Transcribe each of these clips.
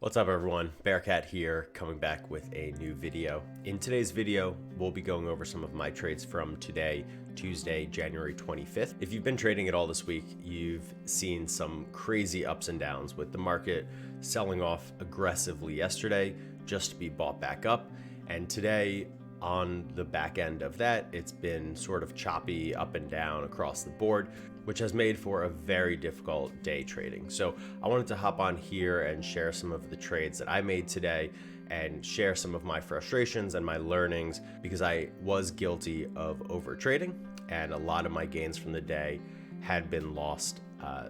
What's up everyone, Bearcat here, coming back with a new video. In today's video, we'll be going over some of my trades from today, Tuesday, January 25th. If you've been trading at all this week, you've seen some crazy ups and downs with the market selling off aggressively yesterday just to be bought back up. And today, on the back end of that, it's been sort of choppy up and down across the board, which has made for a very difficult day trading. So I wanted to hop on here and share some of the trades that I made today and share some of my frustrations and my learnings, because I was guilty of over trading and a lot of my gains from the day had been lost.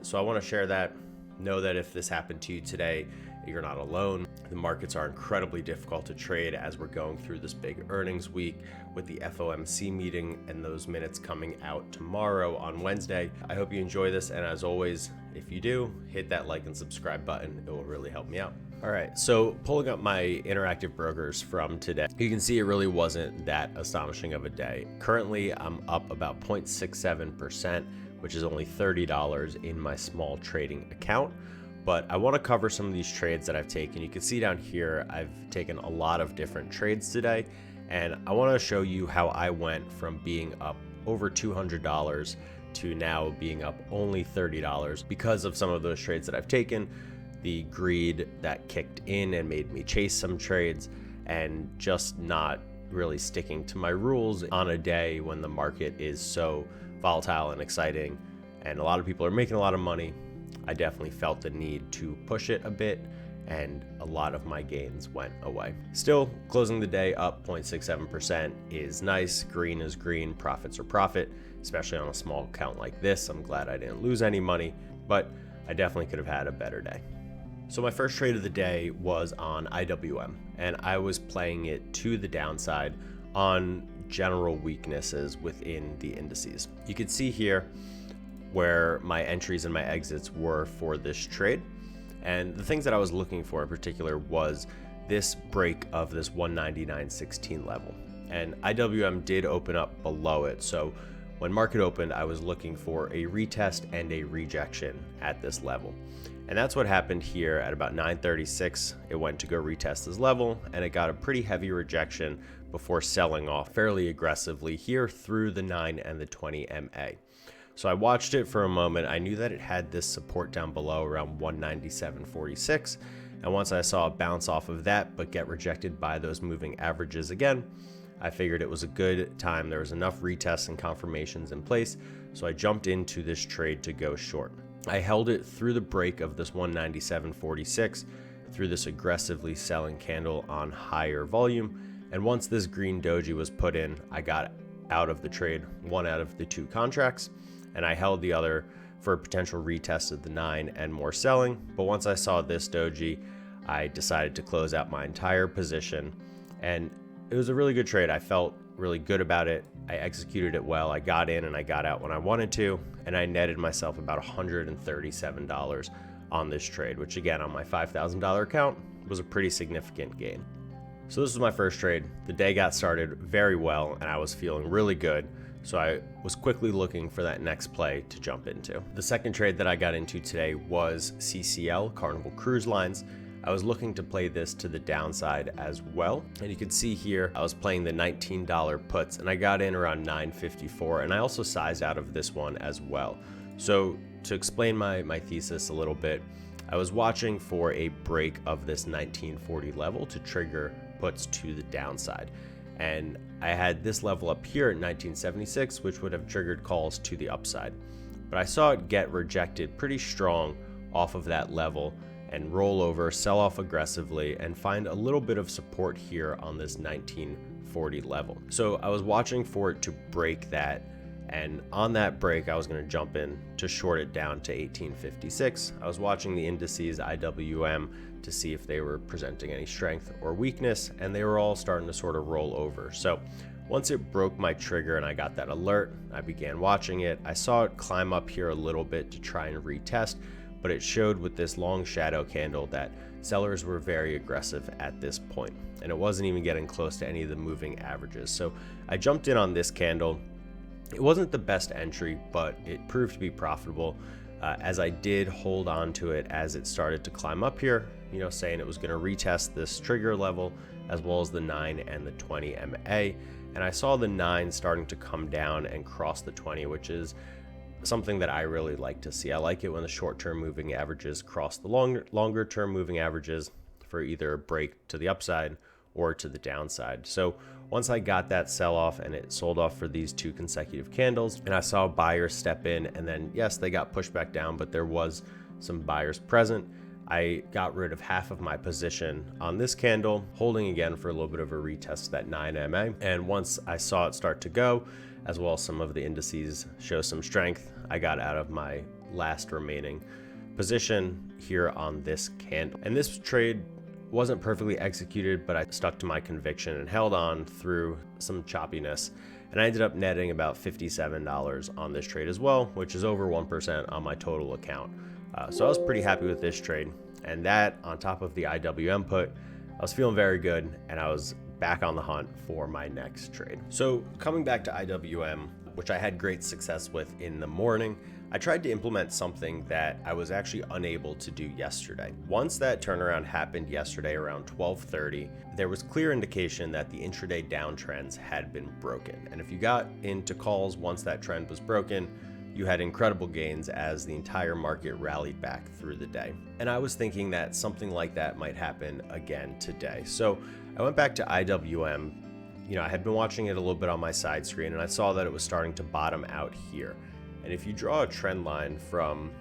So I want to share that. Know that if this happened to you today, you're not alone. The markets are incredibly difficult to trade as we're going through this big earnings week with the FOMC meeting and those minutes coming out tomorrow on Wednesday. I hope you enjoy this, and as always, if you do, hit that like and subscribe button. It will really help me out. All right, so pulling up my interactive brokers from today, you can see it really wasn't that astonishing of a day. Currently, I'm up about 0.67%, which is only $30 in my small trading account. But I want to cover some of these trades that I've taken. You can see down here, I've taken a lot of different trades today, and I want to show you how I went from being up over $200 to now being up only $30 because of some of those trades that I've taken, the greed that kicked in and made me chase some trades, and just not really sticking to my rules on a day when the market is so volatile and exciting and a lot of people are making a lot of money. I definitely felt the need to push it a bit, and a lot of my gains went away. Still, closing the day up 0.67% is nice. Green is green, profits are profit, especially on a small account like this. I'm glad I didn't lose any money, but I definitely could have had a better day. So my first trade of the day was on IWM, and I was playing it to the downside on general weaknesses within the indices. You can see here where my entries and my exits were for this trade. And the things that I was looking for in particular was this break of this 199.16 level. And IWM did open up below it. So when market opened, I was looking for a retest and a rejection at this level. And that's what happened here at about 9:36. It went to go retest this level, and it got a pretty heavy rejection before selling off fairly aggressively here through the 9 and the 20 MA. So I watched it for a moment. I knew that it had this support down below around 197.46. And once I saw it bounce off of that, but get rejected by those moving averages again, I figured it was a good time. There was enough retests and confirmations in place. So I jumped into this trade to go short. I held it through the break of this 197.46, through this aggressively selling candle on higher volume. And once this green doji was put in, I got out of the trade, one out of the two contracts, and I held the other for a potential retest of the 9 and more selling. But once I saw this doji, I decided to close out my entire position, and it was a really good trade. I felt really good about it. I executed it well. I got in and I got out when I wanted to, and I netted myself about $137 on this trade, which again, on my $5,000 account, was a pretty significant gain. So this was my first trade. The day got started very well, and I was feeling really good. So I was quickly looking for that next play to jump into. The second trade that I got into today was CCL, Carnival Cruise Lines. I was looking to play this to the downside as well. And you can see here, I was playing the $19 puts, and I got in around 9.54, and I also sized out of this one as well. So to explain my thesis a little bit, I was watching for a break of this 1940 level to trigger puts to the downside. And I had this level up here at 1976, which would have triggered calls to the upside. But I saw it get rejected pretty strong off of that level and roll over, sell off aggressively, and find a little bit of support here on this 1940 level. So I was watching for it to break that, and on that break, I was going to jump in to short it down to 1856. I was watching the indices IWM to see if they were presenting any strength or weakness, and they were all starting to sort of roll over. So once it broke my trigger and I got that alert, I began watching it. I saw it climb up here a little bit to try and retest, but it showed with this long shadow candle that sellers were very aggressive at this point, and it wasn't even getting close to any of the moving averages. So I jumped in on this candle. It wasn't the best entry, but it proved to be profitable. as I did hold on to it as it started to climb up here, saying it was going to retest this trigger level as well as the 9 and the 20 MA. And I saw the 9 starting to come down and cross the 20, which is something that I really like to see. I like it when the short-term moving averages cross the longer-term moving averages for either a break to the upside or to the downside. So once I got that sell off and it sold off for these 2 consecutive candles, and I saw buyers step in, and then yes, they got pushed back down, but there was some buyers present. I got rid of half of my position on this candle, holding again for a little bit of a retest, that 9 MA. And once I saw it start to go, as well as some of the indices show some strength, I got out of my last remaining position here on this candle. And this trade wasn't perfectly executed, but I stuck to my conviction and held on through some choppiness. And I ended up netting about $57 on this trade as well, which is over 1% on my total account. So I was pretty happy with this trade. And that, on top of the IWM put, I was feeling very good, and I was back on the hunt for my next trade. So coming back to IWM, which I had great success with in the morning, I tried to implement something that I was actually unable to do yesterday. Once that turnaround happened yesterday around 12:30, there was clear indication that the intraday downtrends had been broken. And if you got into calls once that trend was broken, you had incredible gains as the entire market rallied back through the day. And I was thinking that something like that might happen again today. So I went back to IWM. I had been watching it a little bit on my side screen, and I saw that it was starting to bottom out here. And if you draw a trend line from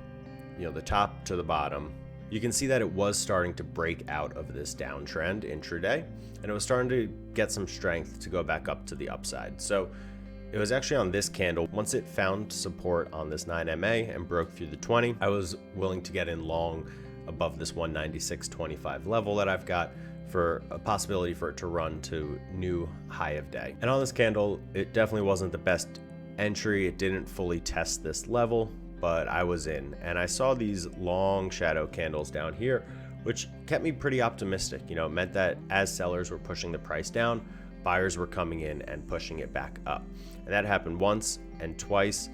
the top to the bottom, you can see that it was starting to break out of this downtrend intraday, and it was starting to get some strength to go back up to the upside. So it was actually on this candle, once it found support on this 9 MA and broke through the 20, I was willing to get in long above this 196.25 level that I've got for a possibility for it to run to new high of day. And on this candle, it definitely wasn't the best entry. It didn't fully test this level, but I was in, and I saw these long shadow candles down here, which kept me pretty optimistic. It meant that as sellers were pushing the price down, buyers were coming in and pushing it back up. And that happened once and twice,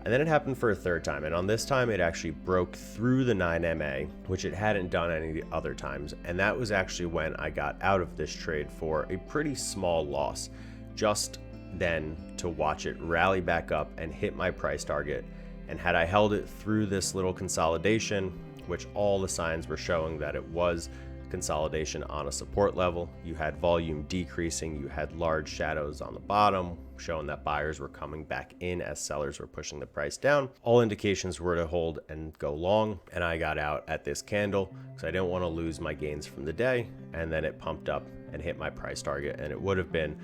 and then it happened for a third time. And on this time, it actually broke through the 9 MA, which it hadn't done any of the other times. And that was actually when I got out of this trade for a pretty small loss, just then to watch it rally back up and hit my price target. And had I held it through this little consolidation, which all the signs were showing that it was consolidation on a support level, you had volume decreasing, you had large shadows on the bottom showing that buyers were coming back in as sellers were pushing the price down. All indications were to hold and go long, and I got out at this candle because I didn't want to lose my gains from the day. And then it pumped up and hit my price target, and it would have been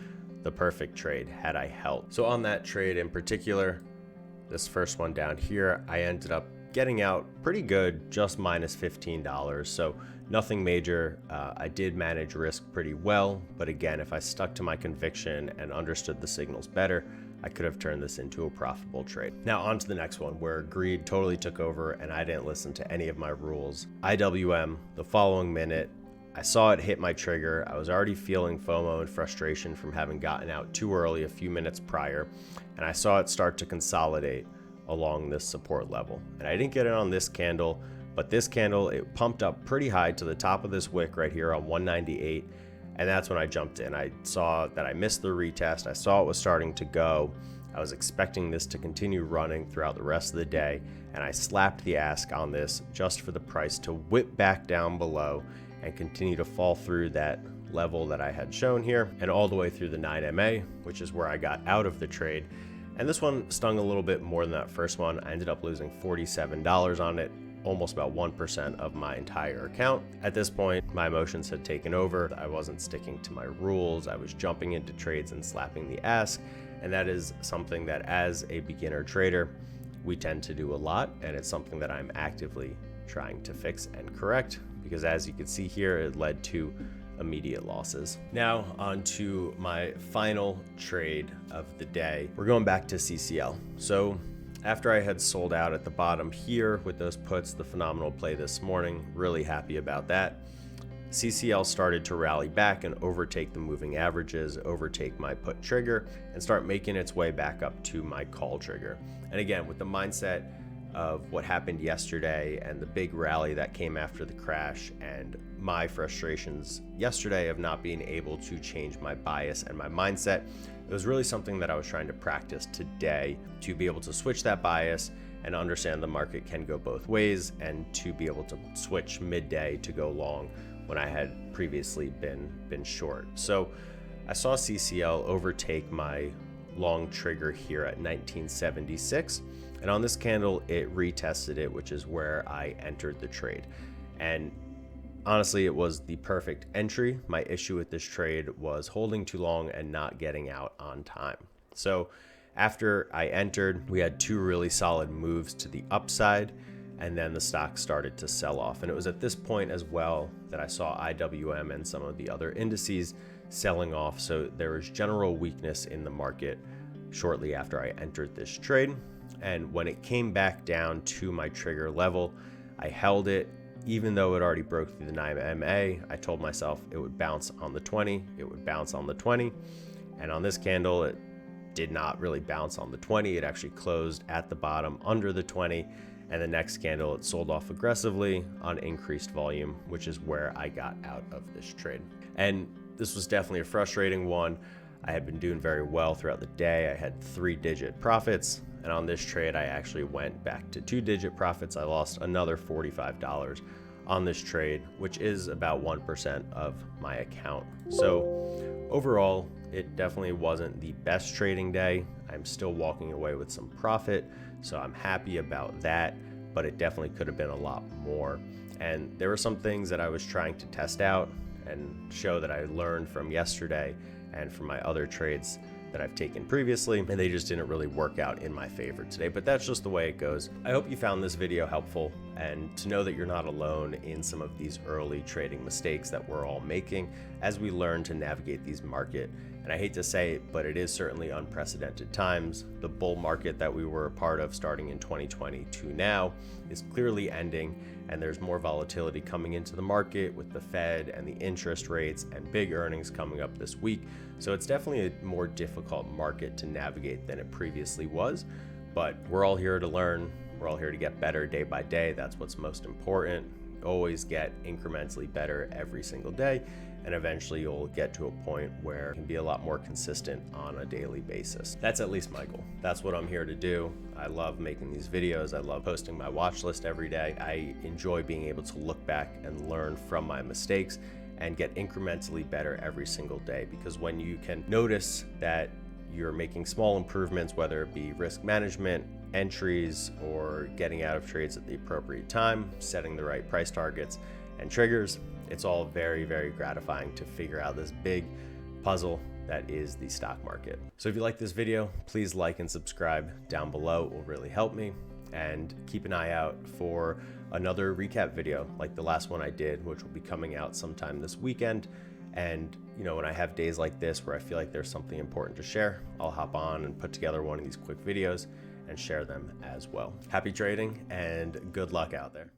the perfect trade had I held. So on that trade in particular, this first one down here, I ended up getting out pretty good, just minus $15. So nothing major. I did manage risk pretty well, but again, if I stuck to my conviction and understood the signals better, I could have turned this into a profitable trade. Now on to the next one, where greed totally took over and I didn't listen to any of my rules. IWM, the following minute, I saw it hit my trigger. I was already feeling FOMO and frustration from having gotten out too early a few minutes prior, and I saw it start to consolidate along this support level. And I didn't get it on this candle, but this candle, it pumped up pretty high to the top of this wick right here on 198, and that's when I jumped in. I saw that I missed the retest. I saw it was starting to go. I was expecting this to continue running throughout the rest of the day, and I slapped the ask on this just for the price to whip back down below and continue to fall through that level that I had shown here and all the way through the 9 MA, which is where I got out of the trade. And this one stung a little bit more than that first one. I ended up losing $47 on it, almost about 1% of my entire account. At this point, my emotions had taken over. I wasn't sticking to my rules. I was jumping into trades and slapping the ask. And that is something that as a beginner trader, we tend to do a lot. And it's something that I'm actively trying to fix and correct, because as you can see here, it led to immediate losses. Now on to my final trade of the day. We're going back to CCL. So after I had sold out at the bottom here with those puts, the phenomenal play this morning, really happy about that. CCL started to rally back and overtake the moving averages, overtake my put trigger, and start making its way back up to my call trigger. And again, with the mindset of what happened yesterday and the big rally that came after the crash, and my frustrations yesterday of not being able to change my bias and my mindset. It was really something that I was trying to practice today, to be able to switch that bias and understand the market can go both ways, and to be able to switch midday to go long when I had previously been short. So I saw CCL overtake my long trigger here at 1976, and on this candle it retested it, which is where I entered the trade. And honestly, it was the perfect entry. My issue with this trade was holding too long and not getting out on time. So after I entered, we had two really solid moves to the upside, and then the stock started to sell off. And it was at this point as well that I saw IWM and some of the other indices selling off. So there was general weakness in the market shortly after I entered this trade. And when it came back down to my trigger level, I held it. Even though it already broke through the 9MA, I told myself it would bounce on the 20, it would bounce on the 20. And on this candle, it did not really bounce on the 20. It actually closed at the bottom under the 20. And the next candle, it sold off aggressively on increased volume, which is where I got out of this trade. And this was definitely a frustrating one. I had been doing very well throughout the day. I had 3-digit profits. And on this trade, I actually went back to 2-digit profits. I lost another $45 on this trade, which is about 1% of my account. So overall, it definitely wasn't the best trading day. I'm still walking away with some profit, so I'm happy about that, but it definitely could have been a lot more. And there were some things that I was trying to test out and show that I learned from yesterday and from my other trades that I've taken previously, and they just didn't really work out in my favor today, but that's just the way it goes. I hope you found this video helpful, and to know that you're not alone in some of these early trading mistakes that we're all making as we learn to navigate these market. And I hate to say it, but it is certainly unprecedented times. The bull market that we were a part of starting in 2020 to now is clearly ending, and there's more volatility coming into the market with the Fed and the interest rates and big earnings coming up this week. So it's definitely a more difficult market to navigate than it previously was, but we're all here to learn. We're all here to get better day by day. That's what's most important. Always get incrementally better every single day, and eventually you'll get to a point where it can be a lot more consistent on a daily basis. That's at least my goal. That's what I'm here to do. I love making these videos. I love posting my watch list every day. I enjoy being able to look back and learn from my mistakes and get incrementally better every single day, because when you can notice that you're making small improvements, whether it be risk management, entries, or getting out of trades at the appropriate time, setting the right price targets and triggers, it's all very, very gratifying to figure out this big puzzle that is the stock market. So if you like this video, please like and subscribe down below. It will really help me. And keep an eye out for another recap video like the last one I did, which will be coming out sometime this weekend. And you know, when I have days like this where I feel like there's something important to share, I'll hop on and put together one of these quick videos and share them as well. Happy trading and good luck out there.